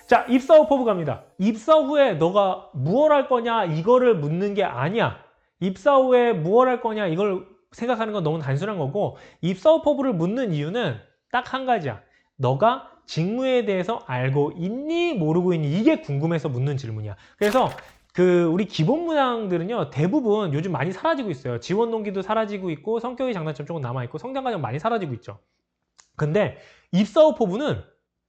자, 입사 후 포부 갑니다. 입사 후에 너가 무얼 할 거냐 이거를 묻는 게 아니야. 입사 후에 무얼 할 거냐 이걸 생각하는 건 너무 단순한 거고, 입사 후 포부를 묻는 이유는 딱 한 가지야. 너가 직무에 대해서 알고 있니 모르고 있니, 이게 궁금해서 묻는 질문이야. 그래서 우리 기본 문항들은요 대부분 요즘 많이 사라지고 있어요. 지원 동기도 사라지고 있고, 성격의 장단점 조금 남아있고, 성장 과정 많이 사라지고 있죠. 근데 입사 후 포부는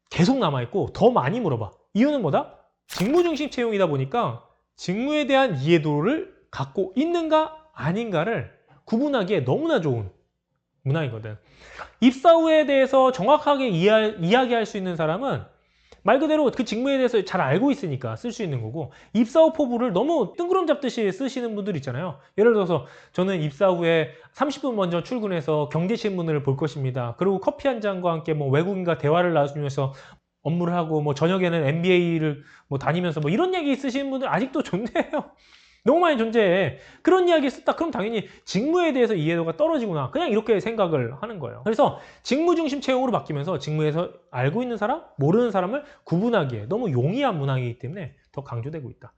계속 남아있고 더 많이 물어봐. 이유는 뭐다? 직무 중심 채용이다 보니까 직무에 대한 이해도를 갖고 있는가 아닌가를 구분하기에 너무나 좋은 문항이거든. 입사 후에 대해서 정확하게 이야기할 수 있는 사람은 말 그대로 그 직무에 대해서 잘 알고 있으니까 쓸 수 있는 거고, 입사 후 포부를 너무 뜬구름 잡듯이 쓰시는 분들 있잖아요. 예를 들어서 저는 입사 후에 30분 먼저 출근해서 경제신문을 볼 것입니다. 그리고 커피 한 잔과 함께 뭐 외국인과 대화를 나누면서 업무를 하고, 뭐 저녁에는 MBA를 뭐 다니면서 뭐 이런 얘기 쓰시는 분들 아직도 존재해요. 너무 많이 존재해. 그런 이야기 썼다 그럼 당연히 직무에 대해서 이해도가 떨어지구나, 그냥 이렇게 생각을 하는 거예요. 그래서 직무 중심 채용으로 바뀌면서 직무에서 알고 있는 사람, 모르는 사람을 구분하기에 너무 용이한 문항이기 때문에 더 강조되고 있다.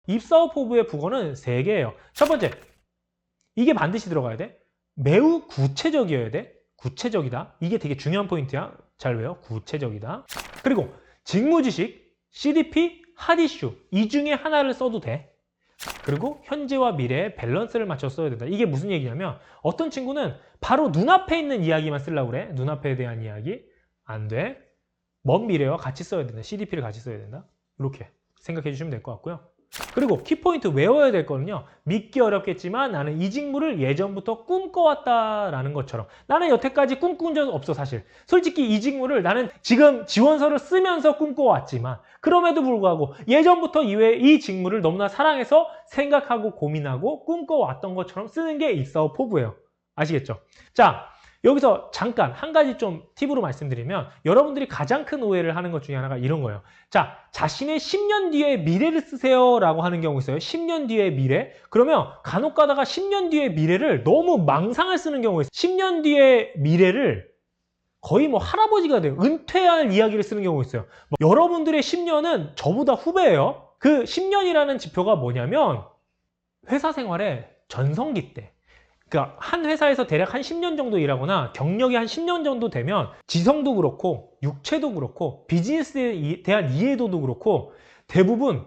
입사 후 포부의 부거는 3개예요. 첫 번째, 이게 반드시 들어가야 돼. 매우 구체적이어야 돼. 구체적이다. 이게 되게 중요한 포인트야. 잘 외워. 구체적이다. 그리고 직무 지식, CDP, 핫 이슈, 이 중에 하나를 써도 돼. 그리고 현재와 미래의 밸런스를 맞춰 써야 된다. 이게 무슨 얘기냐면, 어떤 친구는 바로 눈앞에 있는 이야기만 쓰려고 그래. 눈앞에 대한 이야기. 안 돼. 먼 미래와 같이 써야 된다. CDP를 같이 써야 된다. 이렇게 생각해 주시면 될 것 같고요. 그리고 키포인트 외워야 될 거는요, 믿기 어렵겠지만 나는 이 직무를 예전부터 꿈꿔왔다라는 것처럼. 나는 여태까지 꿈꾼 적 없어. 사실 솔직히 이 직무를 나는 지금 지원서를 쓰면서 꿈꿔왔지만, 그럼에도 불구하고 예전부터 이 직무를 너무나 사랑해서 생각하고 고민하고 꿈꿔왔던 것처럼 쓰는 게 입사 후 포부예요. 아시겠죠? 자, 여기서 잠깐 한 가지 좀 팁으로 말씀드리면, 여러분들이 가장 큰 오해를 하는 것 중에 하나가 이런 거예요. 자, 자신의 10년 뒤의 미래를 쓰세요 라고 하는 경우 있어요. 10년 뒤의 미래? 그러면 간혹 가다가 10년 뒤의 미래를 너무 망상을 쓰는 경우가 있어요. 10년 뒤의 미래를 거의 뭐 할아버지가 돼요. 은퇴할 이야기를 쓰는 경우가 있어요. 여러분들의 10년은 저보다 후배예요. 그 10년이라는 지표가 뭐냐면, 회사 생활의 전성기 때, 그러니까 한 회사에서 대략 한 10년 정도 일하거나 경력이 한 10년 정도 되면 지성도 그렇고 육체도 그렇고 비즈니스에 대한 이해도도 그렇고 대부분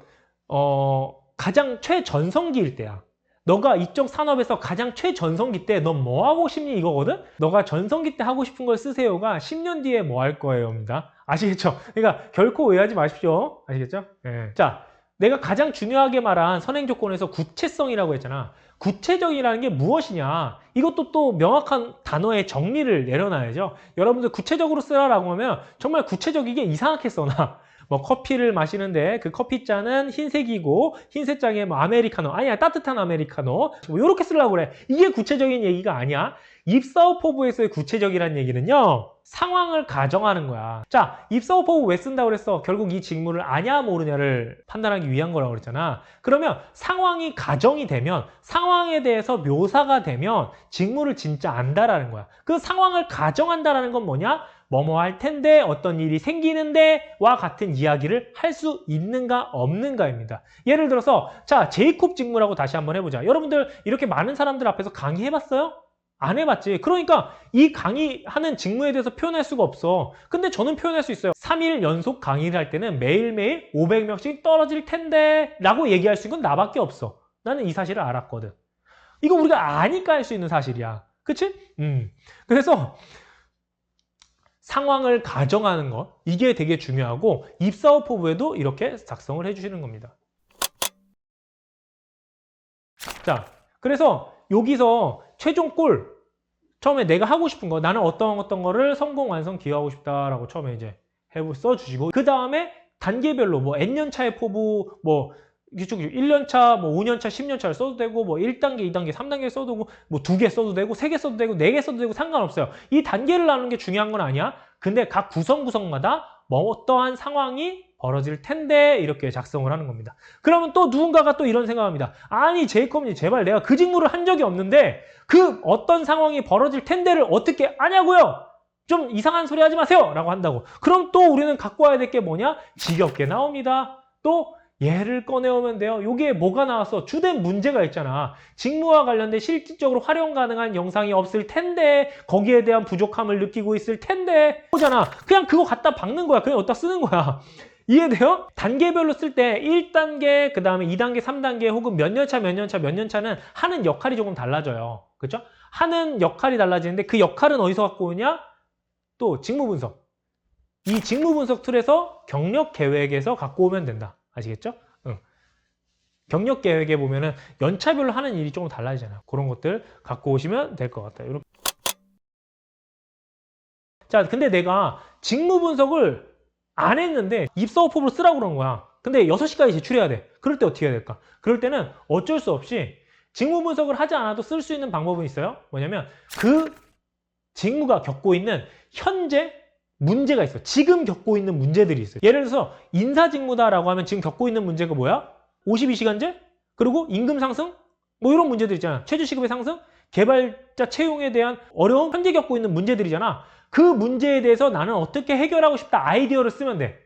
가장 최전성기일 때야. 너가 이쪽 산업에서 가장 최전성기 때 너 뭐 하고 싶니 이거거든? 너가 전성기 때 하고 싶은 걸 쓰세요가 10년 뒤에 뭐 할 거예요입니다. 아시겠죠? 그러니까 결코 오해하지 마십시오. 아시겠죠? 네. 자, 내가 가장 중요하게 말한 선행 조건에서 구체성이라고 했잖아. 구체적이라는 게 무엇이냐, 이것도 또 명확한 단어의 정리를 내려놔야죠. 여러분들 구체적으로 쓰라라고 하면 정말 구체적이게 이상하게 써놔. 뭐 커피를 마시는데 그 커피잔은 흰색이고 흰색 장에 뭐 아메리카노, 아니야 따뜻한 아메리카노, 뭐 이렇게 쓰려고 그래. 이게 구체적인 얘기가 아니야. 입사 후 포부에서의 구체적이라는 얘기는요, 상황을 가정하는 거야. 자, 입사 후 포부 왜 쓴다고 그랬어? 결국 이 직무를 아냐 모르냐를 판단하기 위한 거라고 그랬잖아. 그러면 상황이 가정이 되면, 상황에 대해서 묘사가 되면 직무를 진짜 안다라는 거야. 그 상황을 가정한다라는 건 뭐냐? 뭐뭐 할 텐데, 어떤 일이 생기는데 와 같은 이야기를 할 수 있는가 없는가입니다. 예를 들어서 자, 제이콥 직무라고 다시 한번 해보자. 여러분들 이렇게 많은 사람들 앞에서 강의해봤어요? 안 해봤지. 그러니까 이 강의하는 직무에 대해서 표현할 수가 없어. 근데 저는 표현할 수 있어요. 3일 연속 강의를 할 때는 매일매일 500명씩 떨어질 텐데 라고 얘기할 수 있는 건 나밖에 없어. 나는 이 사실을 알았거든. 이거 우리가 아니까 할 수 있는 사실이야. 그치? 그래서 상황을 가정하는 것, 이게 되게 중요하고, 입사 후 포부에도 이렇게 작성을 해주시는 겁니다. 자, 그래서 여기서 최종 골, 처음에 내가 하고 싶은 거, 나는 어떤 거를 성공, 완성, 기여하고 싶다라고 처음에 이제 써주시고, 그 다음에 단계별로 뭐 N년차의 포부, 뭐 1년차, 뭐 5년차, 10년차를 써도 되고, 뭐 1단계, 2단계, 3단계 써도 되고, 뭐 2개 써도 되고, 3개 써도 되고, 4개 써도 되고 상관없어요. 이 단계를 나누는 게 중요한 건 아니야. 근데 각 구성마다 뭐 어떠한 상황이 벌어질 텐데 이렇게 작성을 하는 겁니다. 그러면 또 누군가가 또 이런 생각합니다. 아니 제이콥님, 제발 내가 그 직무를 한 적이 없는데 그 어떤 상황이 벌어질 텐데를 어떻게 아냐고요? 좀 이상한 소리 하지 마세요! 라고 한다고. 그럼 또 우리는 갖고 와야 될 게 뭐냐? 지겹게 나옵니다. 또 예를 꺼내오면 돼요. 요게 뭐가 나왔어? 주된 문제가 있잖아. 직무와 관련된 실질적으로 활용 가능한 영상이 없을 텐데 거기에 대한 부족함을 느끼고 있을 텐데 보잖아. 그냥 그거 갖다 박는 거야. 그냥 어디다 쓰는 거야. 이해돼요? 단계별로 쓸 때 1단계, 그 다음에 2단계, 3단계 혹은 몇 년 차, 몇 년 차, 몇 년 차는 하는 역할이 조금 달라져요. 그렇죠? 하는 역할이 달라지는데 그 역할은 어디서 갖고 오냐? 또 직무 분석. 이 직무 분석 툴에서 경력 계획에서 갖고 오면 된다. 아시겠죠? 응. 경력 계획에 보면은 연차별로 하는 일이 조금 달라지잖아요. 그런 것들 갖고 오시면 될 것 같아요. 이렇게. 자, 근데 내가 직무 분석을 안 했는데 입사호법으로 쓰라고 그런 거야. 근데 6시까지 제출해야 돼. 그럴 때 어떻게 해야 될까? 그럴 때는 어쩔 수 없이 직무 분석을 하지 않아도 쓸 수 있는 방법은 있어요. 뭐냐면 그 직무가 겪고 있는 현재 문제가 있어. 지금 겪고 있는 문제들이 있어요. 예를 들어서 인사직무다라고 하면 지금 겪고 있는 문제가 뭐야? 52시간제? 그리고 임금 상승? 뭐 이런 문제들 있잖아. 최저시급의 상승? 개발자 채용에 대한 어려움? 현재 겪고 있는 문제들이잖아. 그 문제에 대해서 나는 어떻게 해결하고 싶다 아이디어를 쓰면 돼.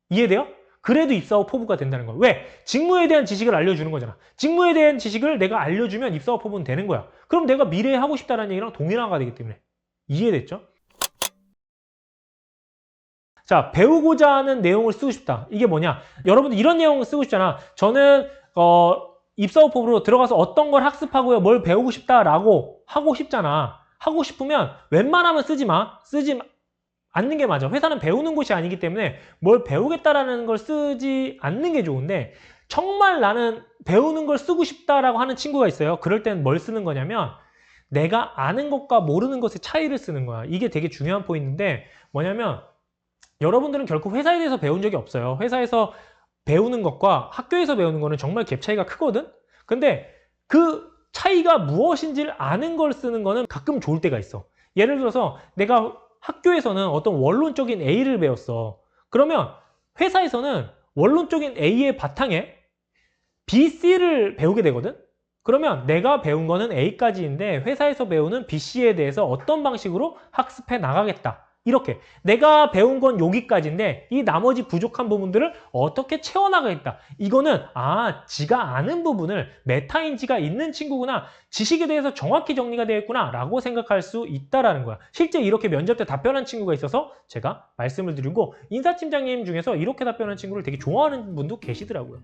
이해돼요? 그래도 입사후 포부가 된다는 거야. 왜? 직무에 대한 지식을 알려주는 거잖아. 직무에 대한 지식을 내가 알려주면 입사후 포부는 되는 거야. 그럼 내가 미래에 하고 싶다는 얘기랑 동일한 거 되기 때문에. 이해됐죠? 자, 배우고자 하는 내용을 쓰고 싶다. 이게 뭐냐? 여러분들 이런 내용을 쓰고 싶잖아. 저는 입사호법으로 들어가서 어떤 걸 학습하고요. 뭘 배우고 싶다라고 하고 싶잖아. 하고 싶으면 웬만하면 쓰지 마. 쓰지 않는 게 맞아. 회사는 배우는 곳이 아니기 때문에 뭘 배우겠다라는 걸 쓰지 않는 게 좋은데 정말 나는 배우는 걸 쓰고 싶다라고 하는 친구가 있어요. 그럴 땐 뭘 쓰는 거냐면 내가 아는 것과 모르는 것의 차이를 쓰는 거야. 이게 되게 중요한 포인트인데 뭐냐면 여러분들은 결코 회사에 대해서 배운 적이 없어요. 회사에서 배우는 것과 학교에서 배우는 거는 정말 갭 차이가 크거든? 근데 그 차이가 무엇인지를 아는 걸 쓰는 거는 가끔 좋을 때가 있어. 예를 들어서 내가 학교에서는 어떤 원론적인 A를 배웠어. 그러면 회사에서는 원론적인 A의 바탕에 B, C를 배우게 되거든? 그러면 내가 배운 거는 A까지인데 회사에서 배우는 B, C에 대해서 어떤 방식으로 학습해 나가겠다. 이렇게 내가 배운 건 여기까지인데 이 나머지 부족한 부분들을 어떻게 채워나가겠다. 이거는 지가 아는 부분을 메타인지가 있는 친구구나. 지식에 대해서 정확히 정리가 되어 있구나 라고 생각할 수 있다라는 거야. 실제 이렇게 면접 때 답변한 친구가 있어서 제가 말씀을 드리고 인사팀장님 중에서 이렇게 답변한 친구를 되게 좋아하는 분도 계시더라고요.